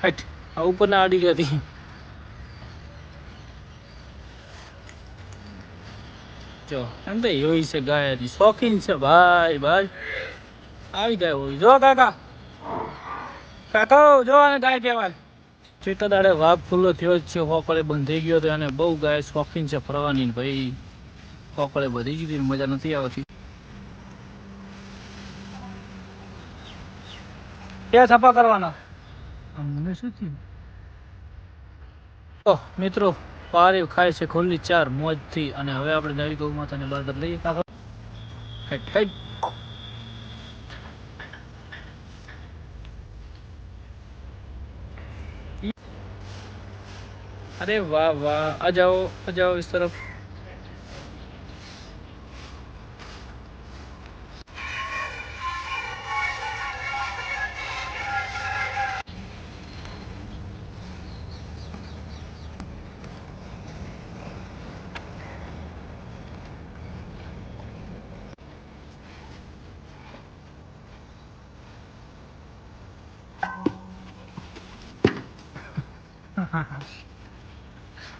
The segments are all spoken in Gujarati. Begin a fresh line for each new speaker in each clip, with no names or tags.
હટ આ ઉપર ના આડી ગઈ હતી જો એમ તો એવી છે ગાયની શોખીન છે ભાઈ ભાઈ આવી ગાય હોય જો કાકા કાકા જો આને ગાય કહેવાય ચેતા દાડે વાઘ ફૂલ્લો થયો જ છે હોકળે બંધાઈ ગયો તો અને બહુ ગાય શોખીન છે ફરવાની ને ભાઈ હોકળે બધી જ ગઈ મજા નથી આવતી ક્યાં છાપા કરવાના અમને શું થયું તો મિત્રો પારી ખાય છે ખુલ્લી ચાર મોજથી અને હવે આપણે નવી ગૌ માતાને બહાર લઈએ કાકા હેટ હેટ अरे वाह वाह आ जाओ इस तरफ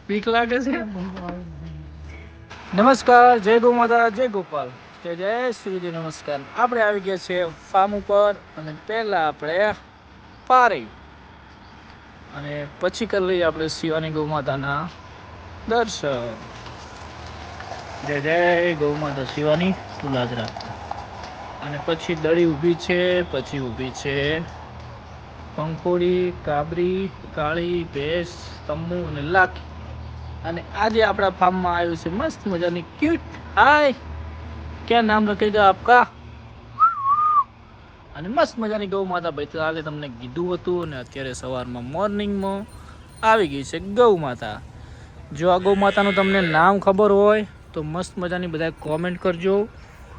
बीक लागे से नमस्कार जय गौ माता जय गोपाल जय जय શ્રીજી નમસ્કાર આપણે આવી ગયા છે ફાર્મ ઉપર અને પહેલા આપણે પારી અને પછી કરી લઈએ આપણે શિવાની ગૌ માતાના દર્શન જય જય ગૌ માતા શિવાની તું લાજ રાખ અને પછી દડી ઊભી છે પછી ઊભી છે પંખોડી કાબરી કાળી ભેંસ તંબુ અને લાખી અને આજે આપણા ફાર્મમાં આવ્યું છે મસ્ત મજાની ક્યુટ હાય क्या नाम रखेगा आपका અને મસ્ત મજાની ગૌ માતા ભાઈ કાલે તમને કીધું હતું અને અત્યારે સવારમાં મોર્નિંગમાં આવી ગઈ છે ગૌ માતા જો આ ગૌ માતાનું તમને નામ ખબર હોય તો મસ્ત મજાની બધા કોમેન્ટ કરજો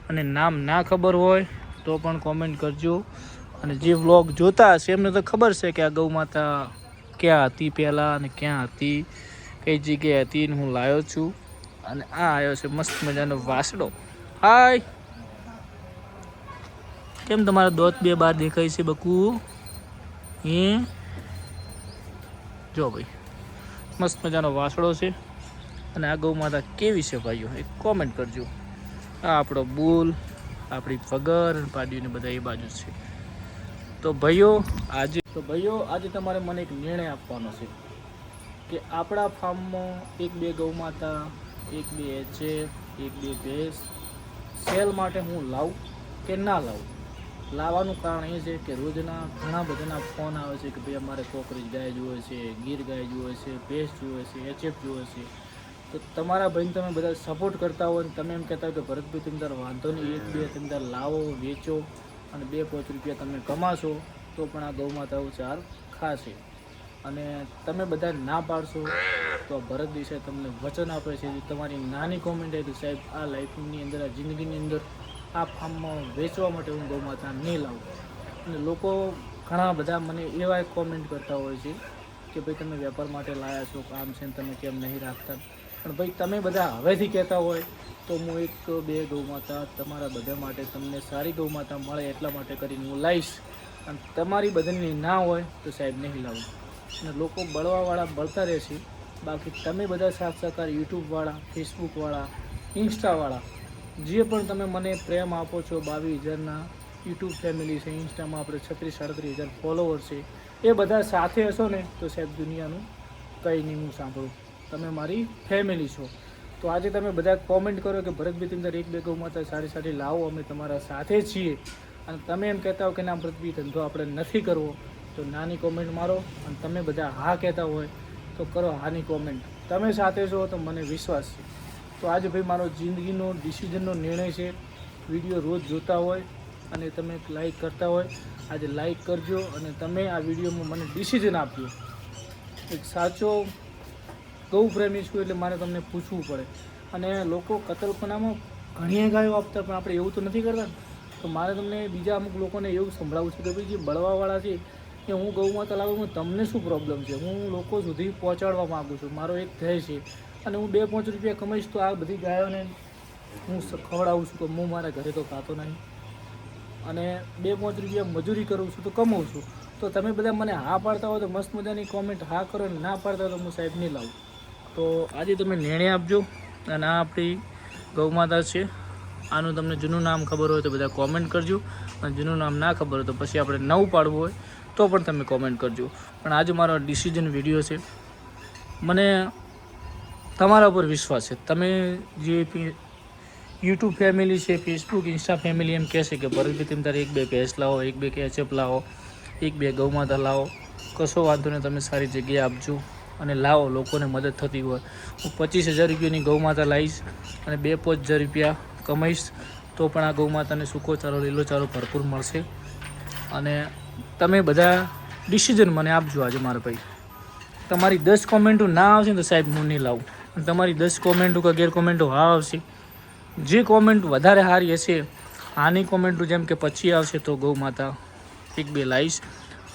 અને નામ ના ખબર હોય તો પણ કોમેન્ટ કરજો અને જે વ્લોગ જોતા હશે એમને તો ખબર છે કે આ ગૌ માતા ક્યાં હતી પહેલાં અને ક્યાં હતી કઈ જગ્યાએ હતી હું લાવ્યો છું અને આ આવ્યો છે મસ્ત મજાનો વાસડો હાય કેમ તમારા દોત બે બાર દેખાય છે બકુ હે જો ભાઈ મસ્ત મજાનો વાસડો છે અને આ ગૌ માતા કેવી છે ભાઈઓ એક કોમેન્ટ કરજો આ આપણો બુલ આપણી પગર અને પાડીને બધા એ બાજુ છે તો ભાઈઓ આજે તમારે મને એક નિર્ણય આપવાનો છે કે આપણા ફાર્મમાં એક બે ગૌ માતા એક બે એચએફ એક બે ભેંસ સેલ માટે હું લાવું કે ના લાવું લાવવાનું કારણ એ છે કે રોજના ઘણા બધાના ફોન આવે છે કે ભાઈ અમારે કોકરેજ ગાય જુએ છે ગીર ગાય જુએ છે ભેંસ જુએ છે એચએફ જુએ છે તો તમારા ભાઈને તમે બધા સપોર્ટ કરતા હોય ને તમે એમ કહેતા હોય કે ભરતભાઈ તમે તાર વાંધો નહીં એક બે તમે તાર લાવો વેચો અને 2-5 રૂપિયા તમે કમાશો તો પણ આ ગૌ માતાઓ ચાર ખાશે અને તમે બધા ના પાડશો તો ભરત દેસાઈ તમને વચન આપે છે તમારી નાની કોમેન્ટ આવી સાહેબ આ લાઈફની અંદર આ જિંદગીની અંદર આ ફાર્મમાં વેચવા માટે હું ગૌ માતા નહીં લાવું અને લોકો ઘણા બધા મને એવા કોમેન્ટ કરતા હોય છે કે ભાઈ તમે વેપાર માટે લાવ્યા છો આમ છે ને તમે કેમ નહીં રાખતા પણ ભાઈ તમે બધા હવેથી કહેતા હોય તો હું એક બે ગૌ માતા તમારા બધા માટે તમને સારી ગૌ માતા મળે એટલા માટે કરીને હું લાવીશ અને તમારી બધાની ના હોય તો સાહેબ નહીં લાવું અને લોકો બળવાવાળા બળતા રહેશે બાકી તમે બધા સાથ સહકાર યુટ્યુબવાળા ફેસબુકવાળા ઇન્સ્ટાવાળા જે પણ તમે મને પ્રેમ આપો છો 22,000ના યુટ્યુબ ફેમિલી છે ઇન્સ્ટામાં આપણે 36-37,000 ફોલોવર છે એ બધા સાથે હશો ને તો સાહેબ દુનિયાનું કંઈ નહીં હું સાંભળું તમે મારી ફેમિલી છો તો આજે તમે બધા કોમેન્ટ કરો કે ભરતભાઈ તમે એક બે ગૌ માતા સારી સારી લાવો અમે તમારા સાથે છીએ અને તમે એમ કહેતા હો કે ના ભરતભાઈ ધંધો આપણે નથી કરવો તો નાની કોમેન્ટ મારો અને તમે બધા હા કહેતા હોય તો કરો હાની કોમેન્ટ તમે સાથે છો તો મને વિશ્વાસ છે તો આજે ભાઈ મારો જિંદગીનો ડિસિઝનનો નિર્ણય છે વિડીયો રોજ જોતા હોય અને તમે લાઈક કરતા હોય આજે લાઈક કરજો અને તમે આ વિડીયોમાં મને ડિસિઝન આપજો એક સાચો ગૌ પ્રેમી છું એટલે મારે તમને પૂછવું પડે અને લોકો કતલખાનામાં ઘણી ગાયો આપતા પણ આપણે એવું તો નથી કરતા તો મારે તમને બીજા અમુક લોકોને એવું સંભળાવું છે કે ભાઈ જે બળવાવાળા છે કે હું ગૌ માતા લાવું તમને શું પ્રોબ્લેમ છે હું લોકો સુધી પહોંચાડવા માગું છું મારો એક ધ્યેય છે અને હું 2-5 રૂપિયા કમાઈશ તો આ બધી ગાયોને હું ખવડાવું છું કે હું મારા ઘરે તો ખાતો નહીં અને 2-5 રૂપિયા મજૂરી કરું છું તો કમાઉં છું તો તમે બધા મને હા પાડતા હોય તો મસ્ત મજાની કોમેન્ટ હા કરો, ને ના પાડતા હોય તો હું સાહેબ નહીં લાવું. તો આજે તમે નિર્ણય આપજો. અને આ આપણી ગૌમાતા છે. આનું તમને જૂનું નામ ખબર હોય તો બધા કોમેન્ટ કરજો, અને જૂનું નામ ના ખબર હોય તો પછી આપણે નવું પાડવું હોય તો પણ તમે કોમેન્ટ કરજો. પણ આજે મારો ડિસિઝન વિડીયો છે. મને તમારા ઉપર વિશ્વાસ છે. તમે જે યુટ્યુબ ફેમિલી છે, ફેસબુક ઇન્સ્ટા ફેમિલી એમ કહેશે કે ભરતભાઈ તમે તારે 1-2 ભેંસ લાવો, 1-2 કેચઅપ લાવો, 1-2 ગૌમાતા લાવો, કશો વાંધો નહીં, તમે સારી જગ્યાએ આપજો અને લાવો. લોકોને મદદ થતી હોય. હું 25,000 રૂપિયાની ગૌમાતા લાવીશ અને 2-5,000 રૂપિયા કમાઈશ તો પણ આ ગૌમાતાને સૂકો ચારો, લીલો ચારો ભરપૂર મળશે. અને તમે બધા ડિસિઝન મને આપજો આજે મારા ભાઈ. તમારી 10 કોમેન્ટો ના આવશે તો સાહેબ હું નહીં લાવું. અને તમારી 10 કોમેન્ટો કે 11 કોમેન્ટો હા આવશે. જે કોમેન્ટ વધારે સારી હશે, આની કોમેન્ટો જેમ કે પછી આવશે તો ગૌમાતા 1-2 લાવીશ.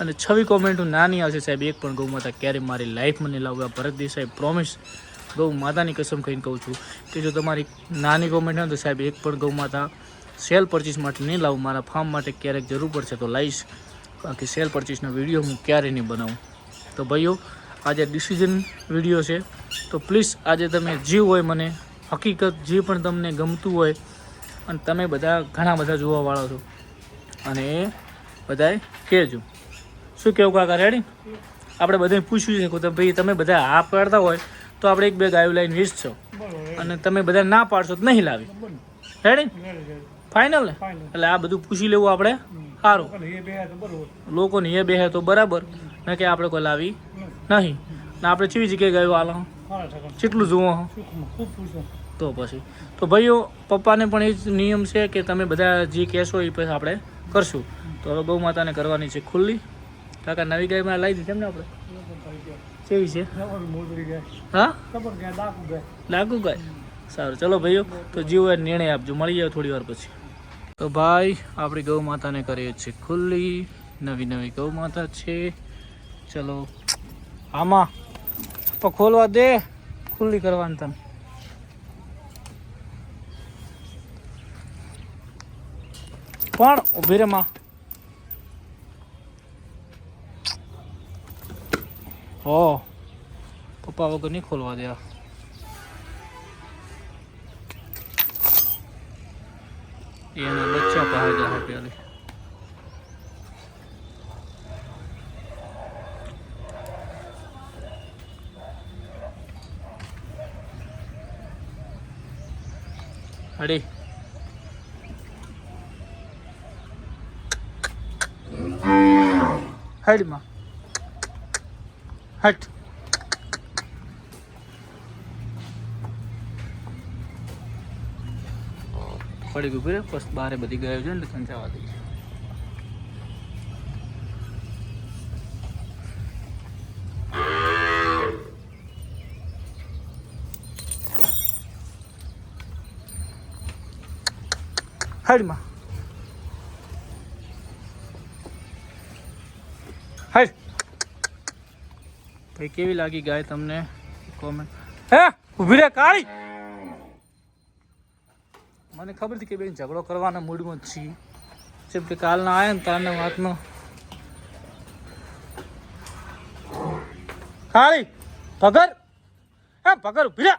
અને 6 કોમેન્ટો નાની આવશે સાહેબ, એક પણ ગૌમાતા ક્યારે મારી લાઈફમાં નહીં લાવું. આ ભરતભાઈ સાહેબ પ્રોમિસ, ગૌમાતાની કસમ કહીને કહું છું કે જો તમારી નાની કોમેન્ટ હોય તો સાહેબ એક પણ ગૌમાતા સેલ પરચેસ માટે નહીં લાવું. મારા ફાર્મ માટે ક્યારેક જરૂર પડશે તો લાવીશ, બાકી સેલ પરચેસનો વિડીયો હું ક્યારેય નહીં બનાવું. તો ભાઈઓ, આજે ડિસિઝન વિડીયો છે. તો પ્લીઝ આજે તમે જે હોય મને હકીકત જે પણ તમને ગમતું હોય, અને તમે બધા ઘણા બધા જોવાવાળા છો, અને એ બધાએ કહેજો. શું કહેવું કાકા? રેડી? આપણે બધાને પૂછ્યું છે કે ભાઈ તમે બધા હા પાડતા હોય તો આપણે 1-2 ગાયો લાવીને વેચશો, અને તમે બધા ના પાડશો તો નહીં લાવી. રેડી? ફાઇનલ ને? એટલે આ બધું પૂછી લેવું આપણે સારું. લોકોને એ બેહે તો બરાબર, ને કે આપણે કોઈ લાવી નહીં. ને આપણે ચીવી જગ્યાએ ગાયો હાલો કેટલું જુઓ તો પછી. તો ભાઈઓ, પપ્પાને પણ એ જ નિયમ છે કે તમે બધા જે કહેશો એ પછી આપણે કરશું. તો હવે ગૌમાતાને કરવાની છે ખુલ્લી. કાકા નવી ગાયમાં લાવી દીધી એમને આપણે કેવી છે? હા, ડાકુ ગાય. સારું, ચલો ભાઈઓ, તો જે હોય નિર્ણય આપજો. મળી જાય થોડી વાર પછી. તો ભાઈ, આપણી ગૌમાતાને કરીએ છીએ ખુલ્લી. નવી ગૌમાતા છે. ચલો આમાં તો ખોલવા દે, ખુલ્લી કરવાની તને. પણ ઉભી રે માં. હો, પપ્પા વગર નહીં ખોલવા દે. એના બચ્ચા પાસે જાય પેલી. હડી હડમાં હટ. પડી ગયું બરે બસ. બારે બધી ગયો છે ને એટલે જવા દઈએ. હડમાં હડ. ભાઈ કેવી લાગી ગાય તમને? કોમેન્ટ. હે ઊભી રે કાળી. મને ખબર હતી કે બેન ઝઘડો કરવાના મૂડમાં જ છીએ. જેમ કે કાલના આવ્યા ને તારના વાતનો કાળી પગર. હે પગર ઊભી રે.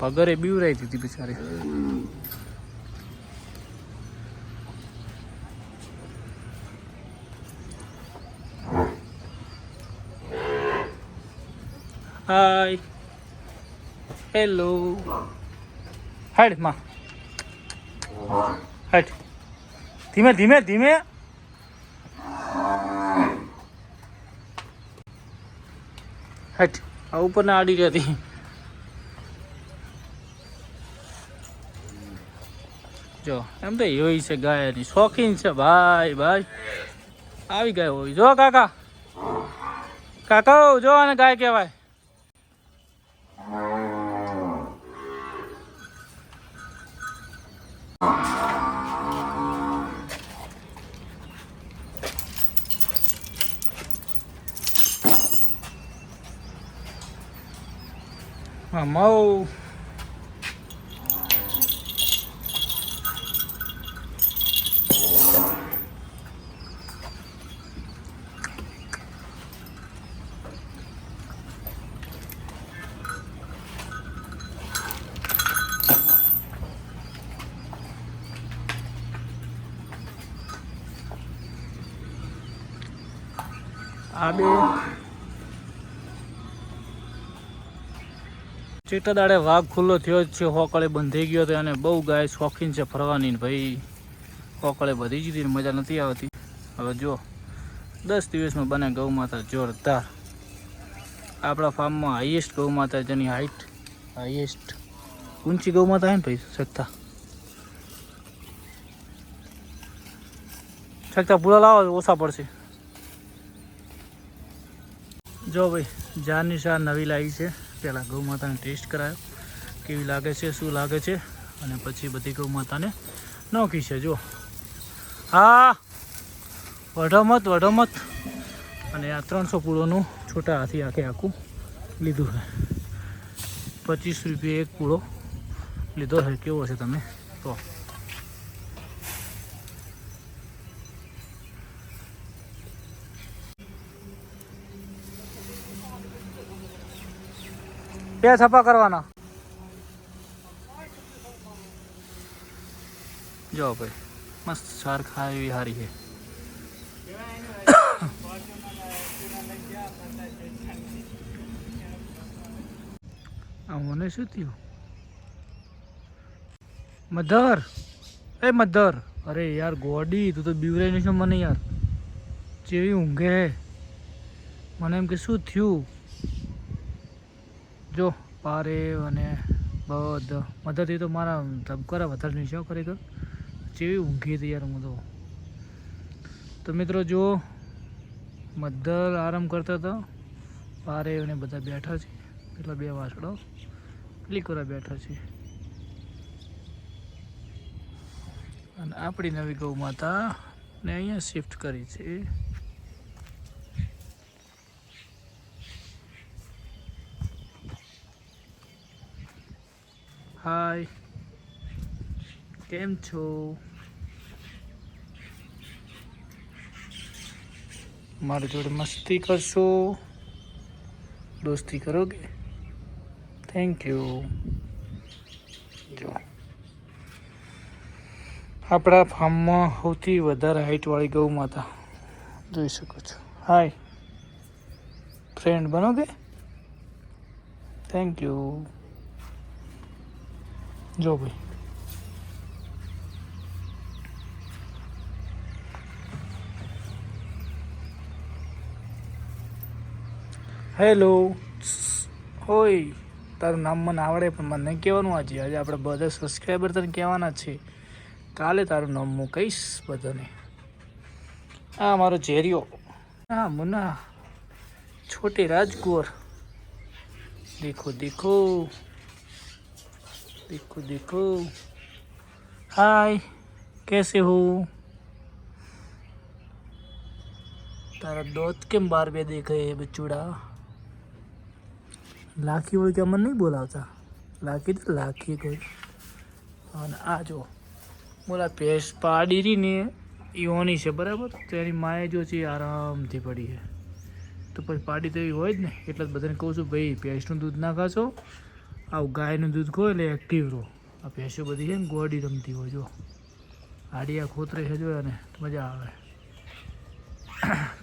પગરે બીવરાઈ દીધી બિચારી. હાય, હેલો. હેડ માં હેડ. ધીમે ધીમે ધીમે. હેડ. આ ઉપર ના આડી રહેતી. જો એમ તો એવી છે ગાયની શોખીન છે ભાઈ. ભાઈ આવી ગાય હોય. જો કાકા, કાકા જો આને ગાય કહેવાય. હા મઉ આ બે ચેટા દાડે વાઘ ખુલ્લો થયો જ છે, હોકળે બંધાઈ ગયો હતો અને બહુ ગાય શોખીન છે ફરવાની ને ભાઈ, હોકળે બધી જ હતી, મજા નથી આવતી. હવે જો 10 દિવસમાં બને ગૌ માતા જોરદાર. આપણા ફાર્મમાં હાઈએસ્ટ ગૌ માતા, જેની હાઈટ હાઈએસ્ટ ઊંચી ગૌ માતા હે ને ભાઈ શકતા પૂરા લાવો ઓછા પડશે. જો ભાઈ જારની શાર નવી લાવી છે, પહેલાં ગૌ માતાને ટેસ્ટ કરાયો કેવી લાગે છે, શું લાગે છે, અને પછી બધી ગૌ માતાને નોખી છે. જો હા વઢો મત. અને આ 300 પૂળોનું છોટા હાથી આખું લીધું છે. 25 રૂપિયા એક પૂળો લીધો છે. કેવો છે તમે તો બે થપ્પા કરવાના. જો ભાઈ મસ્ત સાર ખાય એવી હારી છે. આ મને શું થયું? મધર એ મધર, અરે યાર ગોડી તું તો બીવરાઈ નહીં મને યાર, જેવી ઊંઘે હે. મને એમ કે શું થયું. જો પારે અને બધા મધરથી તો મારા ધબકારા વધારે નહીં છે ખરેખર, જેવી ઊંઘી હતી યાર હું તો મિત્રો જુઓ મધર આરામ કરતા હતા, પારે અને બધા બેઠા છે. એટલા બે વાસળો લીકોરા બેઠા છે. અને આપણી નવી ગૌ માતા ને અહીંયા શિફ્ટ કરી છે. હાય, કેમ છો? મારી જોડે મસ્તી કરશો? દોસ્તી કરોગે? Thank you. જો આપણા ફાર્મમાં સૌથી વધારે હાઇટવાળી ગૌ માતા જોઈ શકો છો. હાય, ફ્રેન્ડ બનોગે? Thank you. જો ભાઈ હેલો, હોય તારું નામ મને આવડે પણ મને નહીં કહેવાનું. આજે આપણે બધા સબસ્ક્રાઈબર તને કહેવાના છે. કાલે તારું નામ હું કહીશ બધાને. આ મારો ઝેરિયો, હા મુન્ના છોટે રાજકુંવર. દેખો દેખો देखो देखो. हाय, कैसे हो? तारा दोस्त केम बार બે દેખે બચુડા? લાખી હોય કે અમને નહીં બોલાવતા. લાખી તો લાખી કોઈ. અને આ જો બોલા ભેંસ પાડી રહી ને ઈઓની છે બરાબર, તો એની માએ જો છે આરામથી પડી છે. તો પછી પાડી તો એવી હોય જ ને, એટલે જ બધાને કહું છું ભાઈ ભેંસનું દૂધ ના ખાશો, આવું ગાયનું દૂધ ખો એટલે એક્ટિવ રહો. આ ભેંસો બધી છે ને ગોડી રમતી હોય, જો હાડિયા ખોતરે છે જો, અને મજા આવે.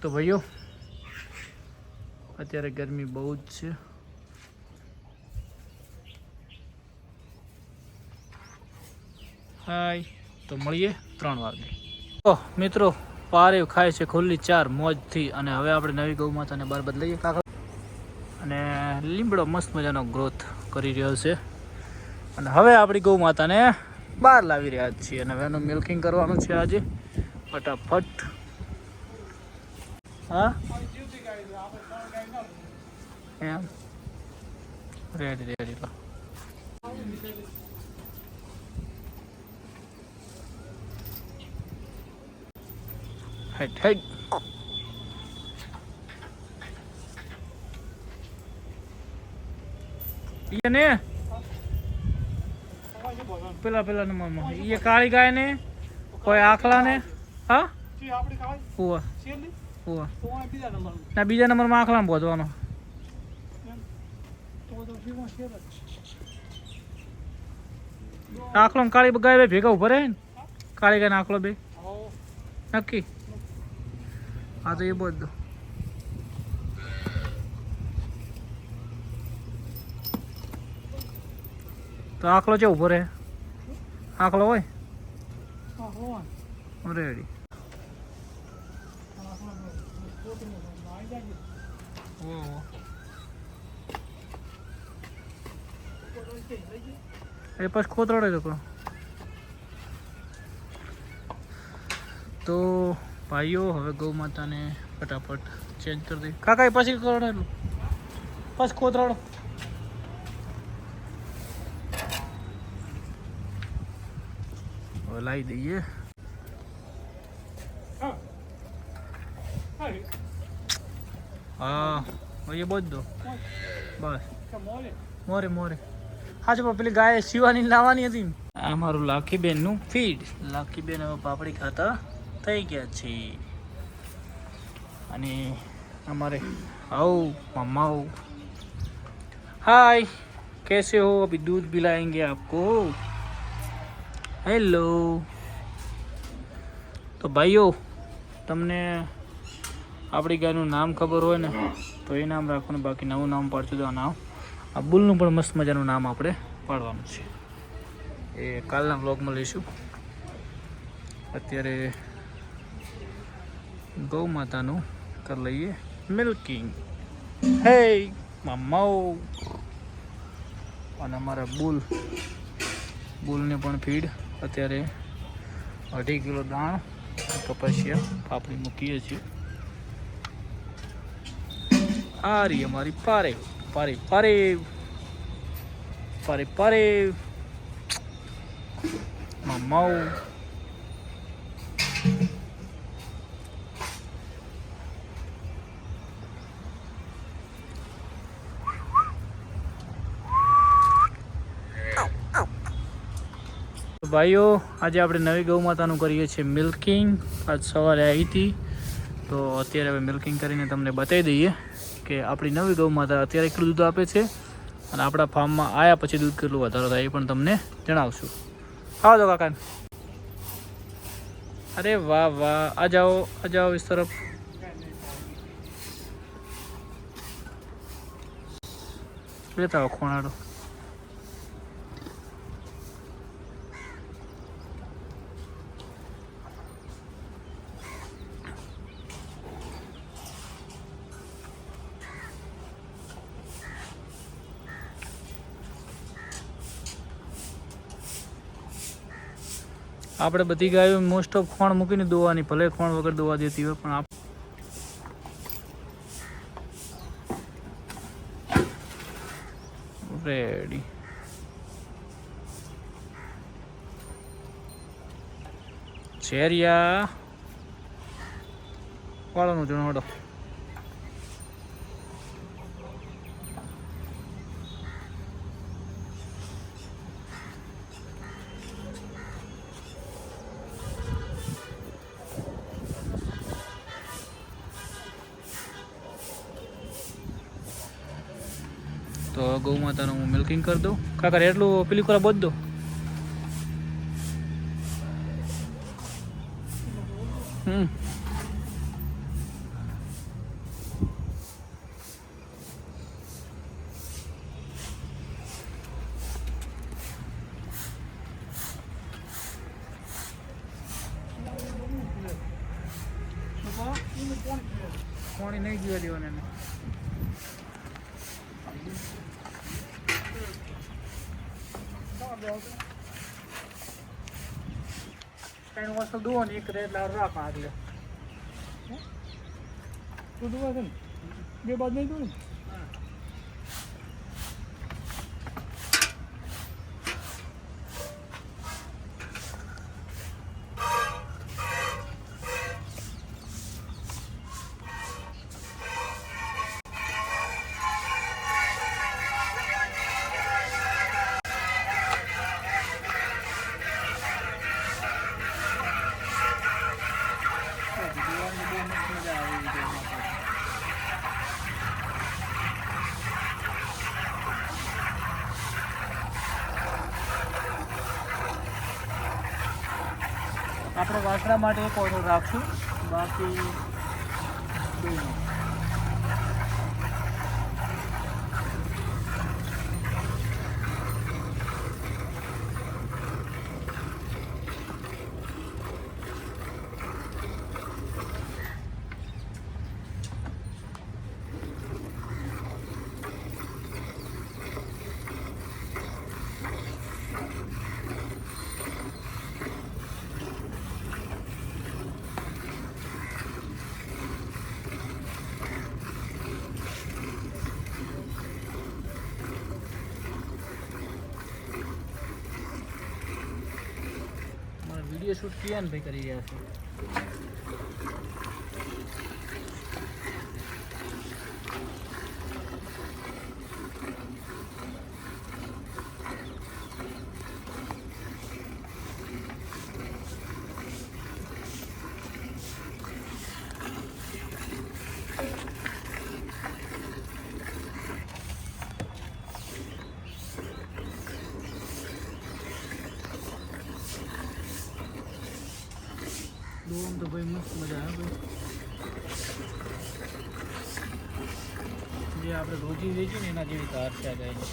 તો ભાઈઓ અત્યારે ગરમી બહુ જ છે. હાય, તો મળીએ 3 વાગે. તો મિત્રો પારે ખાય છે ખુલ્લી 4 મોજથી. અને હવે આપણે નવી ગૌ માતાને બહાર બદલાઈએ. અને લીમડો મસ્ત મજાનો ગ્રોથ કરી રહ્યો છે. અને હવે આપણી ગૌ માતાને બહાર લાવી રહ્યા છીએ અને હવે એનું મિલ્કિંગ કરવાનું છે આજે ફટાફટ. હા એમ રેડી રેડી. લો હેટ હેટ. ને પેલા નંબરમાં એ કાળી ગાય ને કોઈ આખલા ને, હા હુવા હુવા ના બીજા નંબરમાં આખલામાં પહોંચવાનો. આખલો કાળી ગાય ભેગા ઉભા રહે ને, કાળી ગાય ને આખલો બે નક્કી. હા તો એ બધું તો આખલો છે ઉભો રહે, આખલો હોય રેડી. એ પછી ખોતરાડે તો ભાઈઓ હવે ગૌ માતાને ફટાફટ ચેન્જ કરી દઈએ. કાકા એ પછી કરાડેલું પછી ખોતરાડો. હવે લાવી દઈએ. હા એ બોજ દો બસ. મોરે મોરે હા જો પેલી ગાય શિવાની લાવવાની હતી. આ મારું લાખીબેનનું ફીડ. લાખીબેન હવે પાપડી ખાતા થઈ ગયા છે. અને हमारे आओ मम्मा हाय कैसे हो अभी दूध पिलाएंगे आपको हेलो तो भाइयों તમને આપણી ગાયનું નામ ખબર હોય ને તો એ નામ રાખવાનું બાકી નવું નામ પાડશું તો નામ આ બુલનું પણ મસ્ત મજાનું નામ આપણે પાડવાનું છે એ કાલના વ્લોગમાં લઈશું અત્યારે ગૌ માતાનું કરી લઈએ મિલ્કિંગ હે મમ્માઓ અને અમારા બુલને પણ ફીડ અત્યારે 2.5 કિલો દાણ કપાસિયા પાપડી મૂકીએ છીએ આ રહી અમારી પારે પારે પારે પારે પારે મમ્માઓ ભાઈઓ આજે આપણે નવી ગૌ માતાનું કરીએ છીએ મિલ્કિંગ આજ સવારે આવી હતી તો અત્યારે હવે મિલ્કિંગ કરીને તમને બતાવી દઈએ કે આપણી નવી ગૌ માતા અત્યારે કેટલું દૂધ આપે છે અને આપણા ફાર્મમાં આવ્યા પછી દૂધ કેટલું વધારો થાય એ પણ તમને જણાવશું આવો તો કાકા અરે વાહ વાહ આ જાઓ इस तरफ લેતા આવો ખોણાડો આપણે બધી ગાયો મોસ્ટ ઓફ ખોણ મૂકીને દોવાની ભલે ખોણ વગર દોવા દેતી હોય પણ આપ રેડી શેરિયા વાળાનું જણાવડો તો ગૌ માતાનું હું મિલ્કિંગ કરી દઉં કાકા એટલું પેલી કોરા બોધ દો પાણી નહીં પીવા દેવાને કઈ વસ્તુ દુવો ને એક રેટ રાખ આગળ તું દુવા છે ને બે બાદ નહીં દઉં આપણે વાસણા માટે એક ઓર્ડર રાખશું બાકી વિડીયો શૂટ કિયા ને ભાઈ કરી રહ્યા છે. આમ તો ભાઈ મસ્ત મજા આવે ભાઈ, જે આપણે રોજી વેચીએ ને એના જેવી કાર છે આ ગાયની.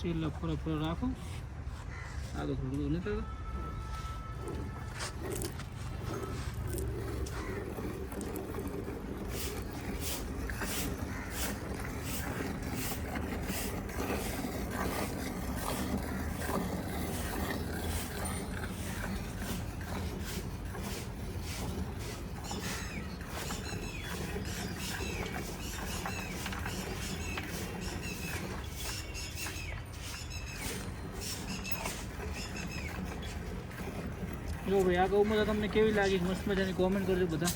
ચેલા ફરો ફરો રાખો, આગળ થોડું નહીં થતું. જો ભાઈ આ ગૌ માતા તમને કેવી લાગી મસ્ત મજાની કોમેન્ટ કરજો બધા.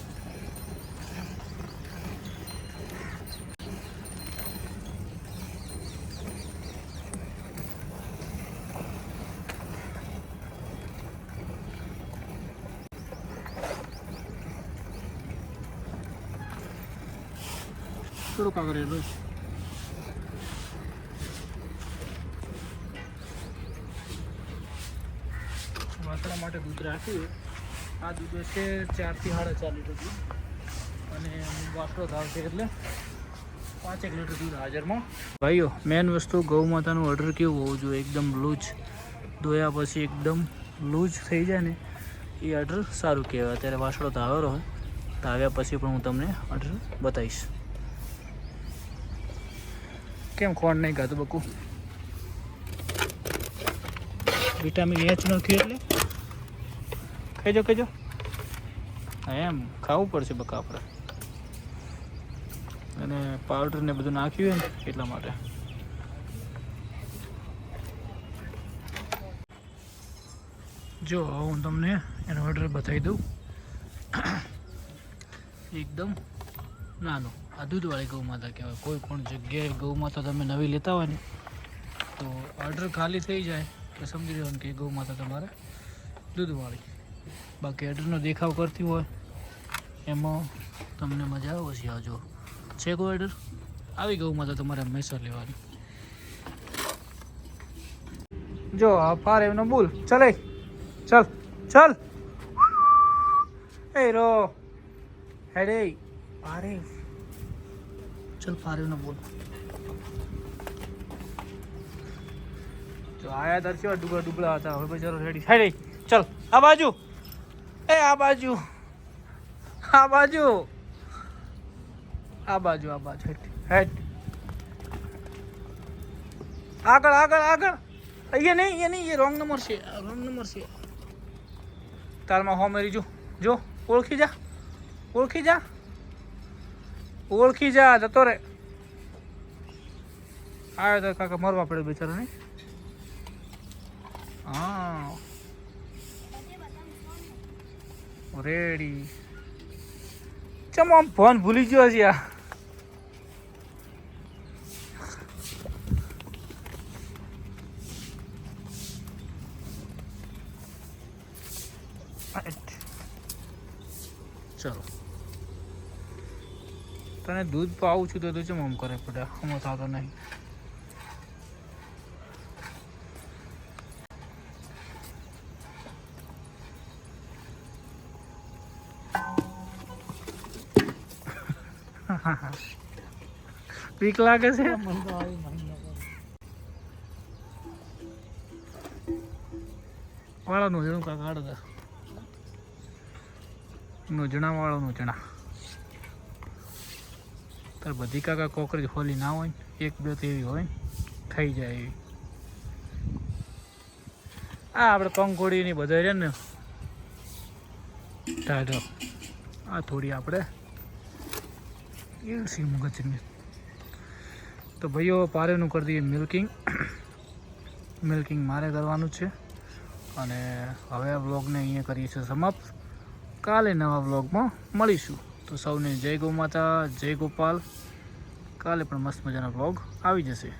થોડુંક આગળ રોજ વાસણા માટે દૂધ રાખ્યું. આ દૂધ છે 4 થી 4.5 લીટર દૂધ, અને વાસળો ધાવ છે એટલે 5 લીટર દૂધ હાજરમાં. ભાઈઓ મેન વસ્તુ ગૌ માતાનું ઓર્ડર કેવું હોવું જોઈએ, એકદમ લૂજ, ધોયા પછી એકદમ લૂજ થઈ જાય ને એ ઓર્ડર સારું કહેવાય. અત્યારે વાસળો ધાવેલો હોય, ધાવ્યા પછી પણ હું તમને ઓર્ડર બતાવીશ. કેમ ખોંડ નહીં ખાતું બકું? વિટામિન એચ નાખ્યું એટલે ખાઈજો ખાઈજો. એમ ખાવું પડશે બકા આપણે, અને પાવડર ને બધું નાખ્યું હોય ને એટલા માટે. જો હું તમને એનો ઓર્ડર બતાવી દઉં. એકદમ નાનું આ દૂધવાળી ગૌ માતા કહેવાય. કોઈ પણ જગ્યાએ ગૌ માતા તમે નવી લેતા હોય ને તો ઓર્ડર ખાલી થઈ જાય તો સમજી લેવાનું કે ગૌ માતા તમારે દૂધવાળી. બાકી ઓર્ડરનો દેખાવ કરતી હોય એમાં તમને મજા આવે છે. આ જો છે કોઈ ઓર્ડર, આવી ગૌ માતા તમારે હંમેશા લેવાની. જો આ ફાર એમનો બોલ ચલે, ચલ ચલ એ રો હેડે અરે चल फारे ना बोल. जो आया दर क्यों डुबला डुबला आता है भाई. चलो रेडी हेड चल आ बाजू ए आ बाजू आ बाजू आ बाजू आ बाजू हेड हेड આગળ આગળ આગળ. ये नहीं ये रॉन्ग नंबर से તાલમાં હો મેરી જો ઓળખી જા જતો રે. આવ્યો તો કાકા મરવા પડે બિચારો ને. હા રેડી. ચમ આમ ફોન ભૂલી ગયો છે આ. ચલો તને દૂધ પાવું છું તો તું ચમ આમ કરે પડે, આમ થતો નહીં. બીક લાગે છે. વાળાનું જણું કાંક આડતા જણા વાળાનું જણા તાર બધી કાકા કોકરેજ ખોલી ના હોય એક બે તો એવી હોય ખાઈ જાય એવી આ આપણે કંકોડીની બધા રહે ને ટાઢો આ થોડી આપણે એલસી મગજની તો ભાઈઓ પારેનું કરી દઈએ મિલ્કિંગ મારે કરવાનું છે અને હવે આ વ્લોગને અહીંયા કરીએ છીએ સમાપ્ત કાલે નવા વ્લોગમાં મળીશું તો સૌને જય ગૌ માતા જય ગોપાલ કાલે પણ મસ્ત મજાનો વ્લોગ આવી જશે